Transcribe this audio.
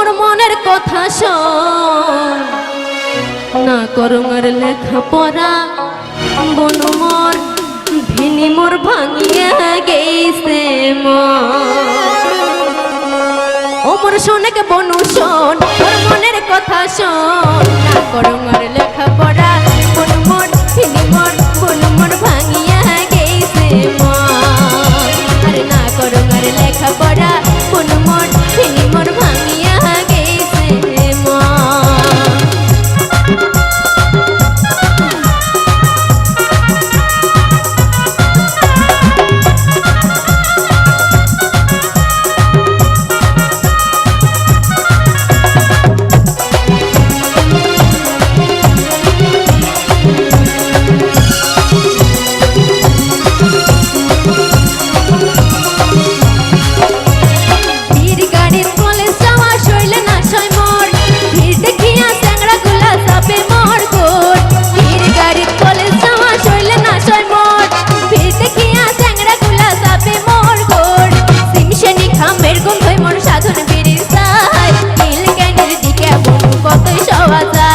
মোর মনের কথা শোন না করুঙার লেখা পড়া বনু মোর ভিনি মোর ভাঙিয়া গেছে ও মোর শোনেকে বনু শোন মোর মনের কথা শোন না করুঙার লেখা পড়া বনু মোর ভিনি মোর বনু মোর ভাঙিয়া গেছে আরে না করুঙার লেখা পড়া বনু মোর ভিনি মোর ভাঙিয়া গেছে কতই সওয়া